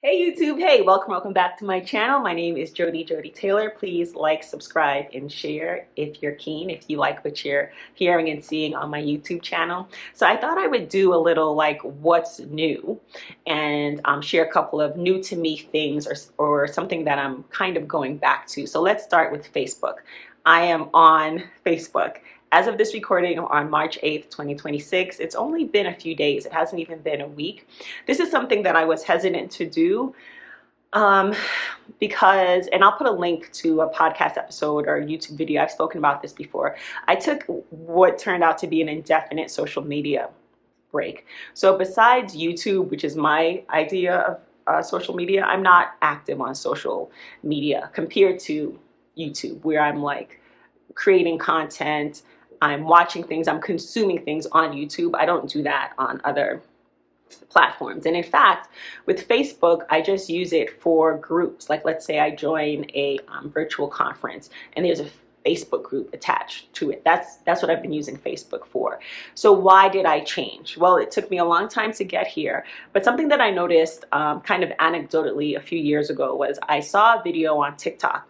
Hey YouTube, hey, welcome back to my channel. My name is Jody Taylor. Please like, subscribe, and share if you're keen, if you like what you're hearing and seeing on my YouTube channel. So I thought I would do a little like what's new and share a couple of new to me things or something that I'm kind of going back to. So let's start with Facebook. I am on Facebook. As of this recording on March 8th, 2026, it's only been a few days. It hasn't even been a week. This is something that I was hesitant to do because, and I'll put a link to a podcast episode or YouTube video. I've spoken about this before. I took what turned out to be an indefinite social media break. So besides YouTube, which is my idea of social media, I'm not active on social media compared to YouTube, where I'm like creating content, I'm watching things, I'm consuming things on YouTube. I don't do that on other platforms. And in fact, with Facebook, I just use it for groups. Like let's say I join a virtual conference and there's a Facebook group attached to it. That's what I've been using Facebook for. So why did I change? Well, it took me a long time to get here, but something that I noticed kind of anecdotally a few years ago was I saw a video on TikTok.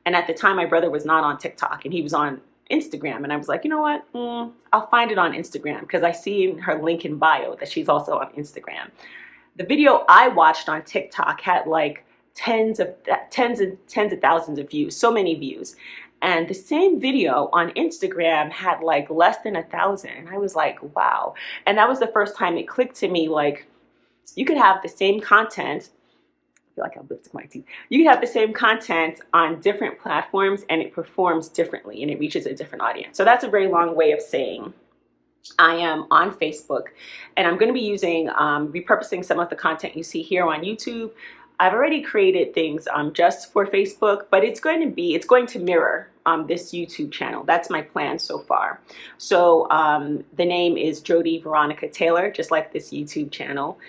And at the time, my brother was not on TikTok and he was on Instagram. And I was like, you know what? I'll find it on Instagram because I see in her link in bio that she's also on Instagram. The video I watched on TikTok had like tens of thousands of views, so many views. And the same video on Instagram had like less than 1,000. And I was like, wow. And that was the first time it clicked to me, like you could have the same content. Like I lifted my teeth. You can have the same content on different platforms and it performs differently and it reaches a different audience. So that's a very long way of saying I am on Facebook and I'm going to be using, repurposing some of the content you see here on YouTube. I've already created things just for Facebook, but it's going to mirror this YouTube channel. That's my plan so far. So the name is Jody Veronica Taylor, just like this YouTube channel.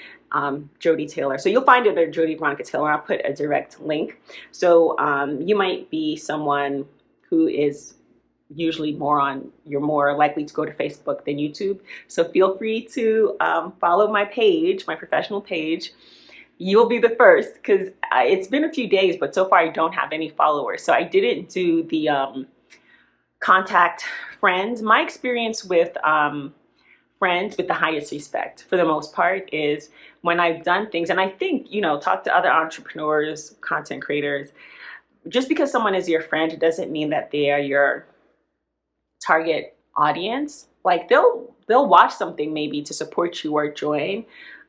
Jody Taylor. So you'll find it under Jody Veronica Taylor. I'll put a direct link. So you might be someone who is usually you're more likely to go to Facebook than YouTube. So feel free to follow my page, my professional page. You'll be the first because it's been a few days, but so far I don't have any followers. So I didn't do the contact friends. My experience with friends with the highest respect for the most part is when I've done things, and I think, talk to other entrepreneurs, content creators, just because someone is your friend, it doesn't mean that they are your target audience. Like they'll watch something maybe to support you or join.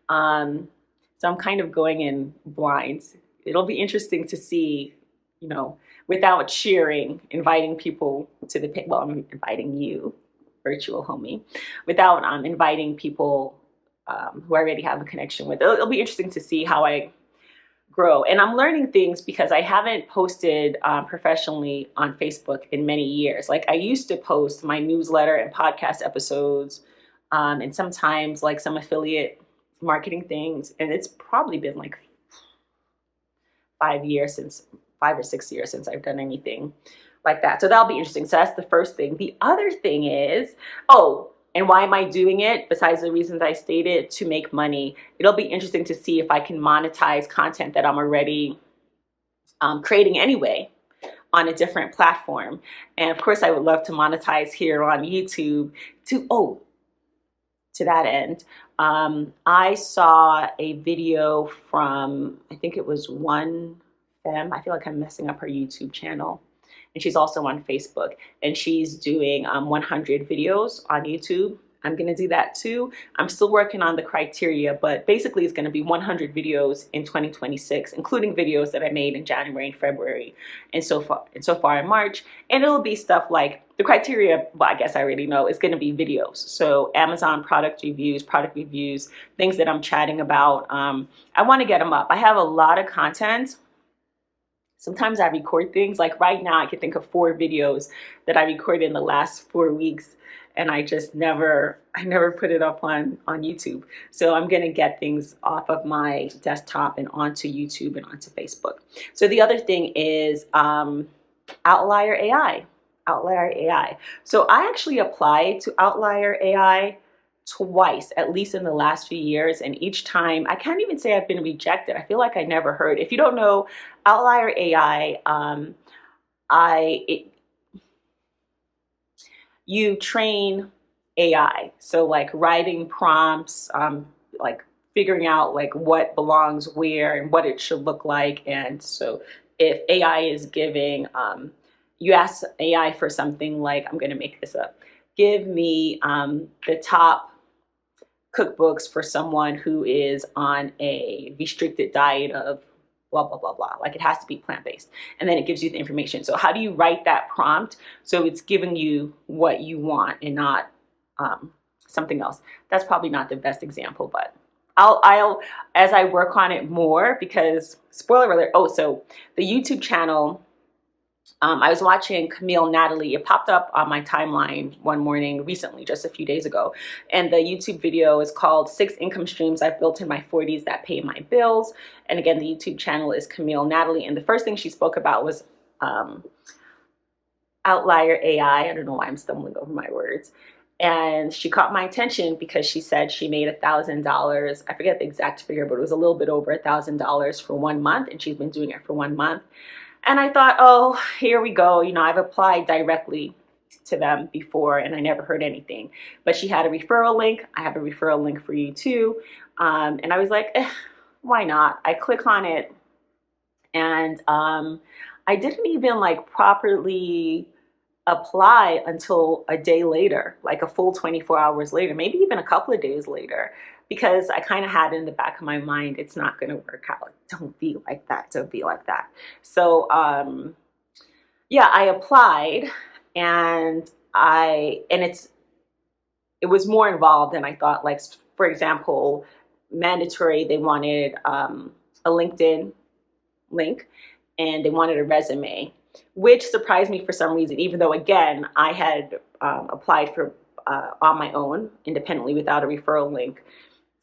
So I'm kind of going in blind. It'll be interesting to see, without cheering, inviting people to I'm inviting you, virtual homie, without inviting people who I already have a connection with. It'll be interesting to see how I grow. And I'm learning things because I haven't posted professionally on Facebook in many years. Like I used to post my newsletter and podcast episodes and sometimes like some affiliate marketing things. And it's probably been like 5 or 6 years since I've done anything like that. So that'll be interesting. So that's the first thing. The other thing is, and why am I doing it? Besides the reasons I stated, to make money. It'll be interesting to see if I can monetize content that I'm already creating anyway on a different platform. And of course, I would love to monetize here on YouTube to that end. I saw a video from, I think it was One Femme. I feel like I'm messing up her YouTube channel. And she's also on Facebook and she's doing 100 videos on YouTube. I'm going to do that too. I'm still working on the criteria, but basically it's going to be 100 videos in 2026, including videos that I made in January and February and so far in March. And it'll be stuff like the criteria, well, I guess I already know, is going to be videos. So Amazon product reviews, things that I'm chatting about. I want to get them up. I have a lot of content. Sometimes I record things, like right now I can think of 4 videos that I recorded in the last 4 weeks and I never put it up on YouTube. So I'm gonna get things off of my desktop and onto YouTube and onto Facebook. So the other thing is Outlier AI. So I actually applied to Outlier AI twice, at least in the last few years. And each time, I can't even say I've been rejected. I feel like I never heard. If you don't know, Outlier AI, you train AI. So like writing prompts, like figuring out like what belongs where and what it should look like. And so if AI is giving, you ask AI for something like, I'm going to make this up, give me the top cookbooks for someone who is on a restricted diet of blah, blah, blah, blah. Like it has to be plant-based. And then it gives you the information. So how do you write that prompt so it's giving you what you want and not something else? That's probably not the best example, but I'll as I work on it more, because spoiler alert. Oh, so the YouTube channel, I was watching Camille Natalie. It popped up on my timeline one morning recently, just a few days ago. And the YouTube video is called 6 Income Streams I've Built in My 40s That Pay My Bills. And again, the YouTube channel is Camille Natalie. And the first thing she spoke about was Outlier AI. I don't know why I'm stumbling over my words. And she caught my attention because she said she made $1,000. I forget the exact figure, but it was a little bit over $1,000 for 1 month. And she's been doing it for 1 month. And I thought, oh, here we go. You know, I've applied directly to them before and I never heard anything. But she had a referral link. I have a referral link for you too. And I was like, why not? I click on it and I didn't even like properly apply until a day later, like a full 24 hours later, maybe even a couple of days later, because I kind of had in the back of my mind, it's not going to work out. Don't be like that. Don't be like that. So, yeah, I applied and it was more involved than I thought. Like, for example, mandatory, they wanted a LinkedIn link and they wanted a resume, which surprised me for some reason, even though, again, I had applied for on my own, independently, without a referral link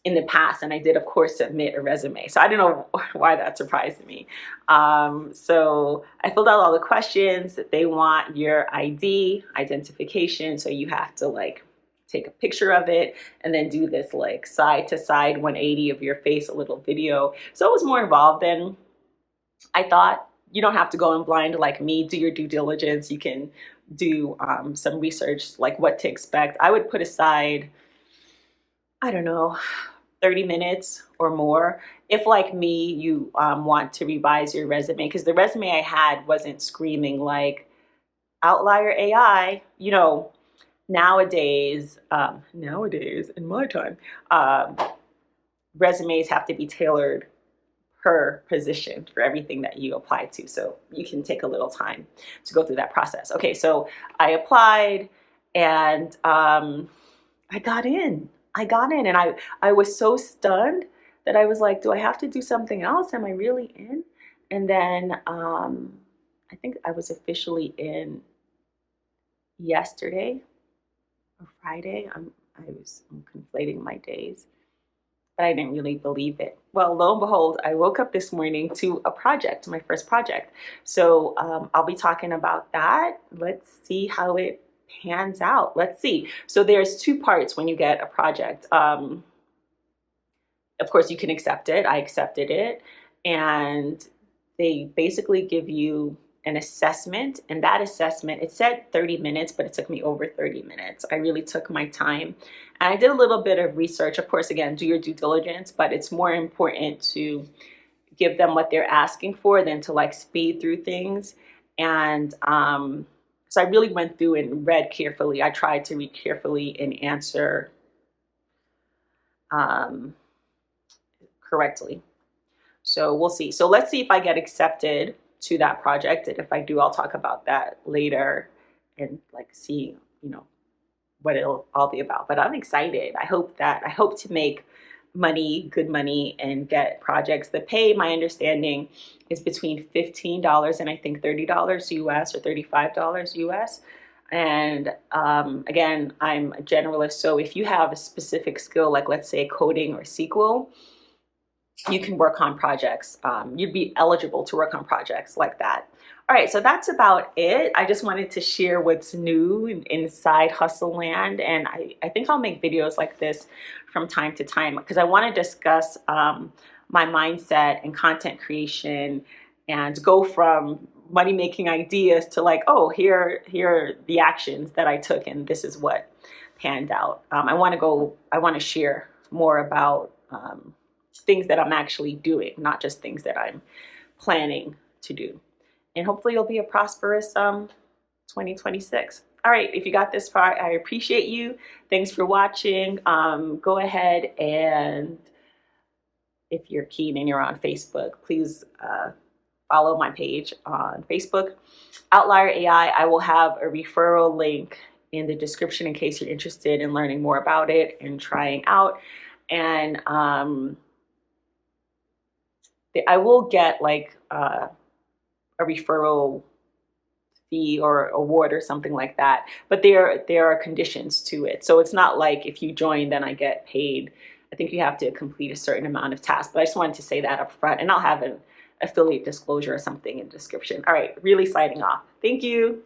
in the past. And I did, of course, submit a resume. So I don't know why that surprised me. So I filled out all the questions that they want, your ID, identification. So you have to like take a picture of it and then do this like side to side 180 of your face, a little video. So it was more involved than I thought. You don't have to go in blind like me. Do your due diligence. You can do some research, like what to expect. I would put aside, I don't know, 30 minutes or more. If like me, you want to revise your resume, because the resume I had wasn't screaming like Outlier AI. You know, nowadays in my time, resumes have to be tailored per position for everything that you apply to. So you can take a little time to go through that process. Okay, so I applied and I got in. And I was so stunned that I was like, do I have to do something else? Am I really in? And then I think I was officially in yesterday or Friday. I'm conflating my days, but I didn't really believe it. Well, lo and behold, I woke up this morning to a project, my first project. So I'll be talking about that. Let's see how it pans out. Let's see. So there's 2 parts when you get a project. Of course, you can accept it. I accepted it. And they basically give you an assessment. And that assessment, it said 30 minutes, but it took me over 30 minutes. I really took my time. And I did a little bit of research. Of course, again, do your due diligence, but it's more important to give them what they're asking for than to like speed through things. And so I really went through and read carefully. I tried to read carefully and answer correctly. So we'll see. So let's see if I get accepted to that project. And if I do, I'll talk about that later and like see, you know, what it'll all be about. But I'm excited. I hope to make money, good money, and get projects. The pay, my understanding, is between $15 and I think $30 US or $35 US. And again, I'm a generalist. So if you have a specific skill, like let's say coding or SQL, you can work on projects. You'd be eligible to work on projects like that. All right, so that's about it. I just wanted to share what's new inside hustle land. And I think I'll make videos like this from time to time because I want to discuss my mindset and content creation and go from money making ideas to like, oh, here are the actions that I took and this is what panned out. I want to share more about things that I'm actually doing, not just things that I'm planning to do. And hopefully it'll be a prosperous 2026. All right, if you got this far, I appreciate you. Thanks for watching. Go ahead and if you're keen and you're on Facebook, please follow my page on Facebook, Outlier AI. I will have a referral link in the description in case you're interested in learning more about it and trying out. And I will get like a referral fee or award or something like that, but there are conditions to it. So it's not like if you join, then I get paid. I think you have to complete a certain amount of tasks, but I just wanted to say that up front, and I'll have an affiliate disclosure or something in the description. All right, really signing off. Thank you.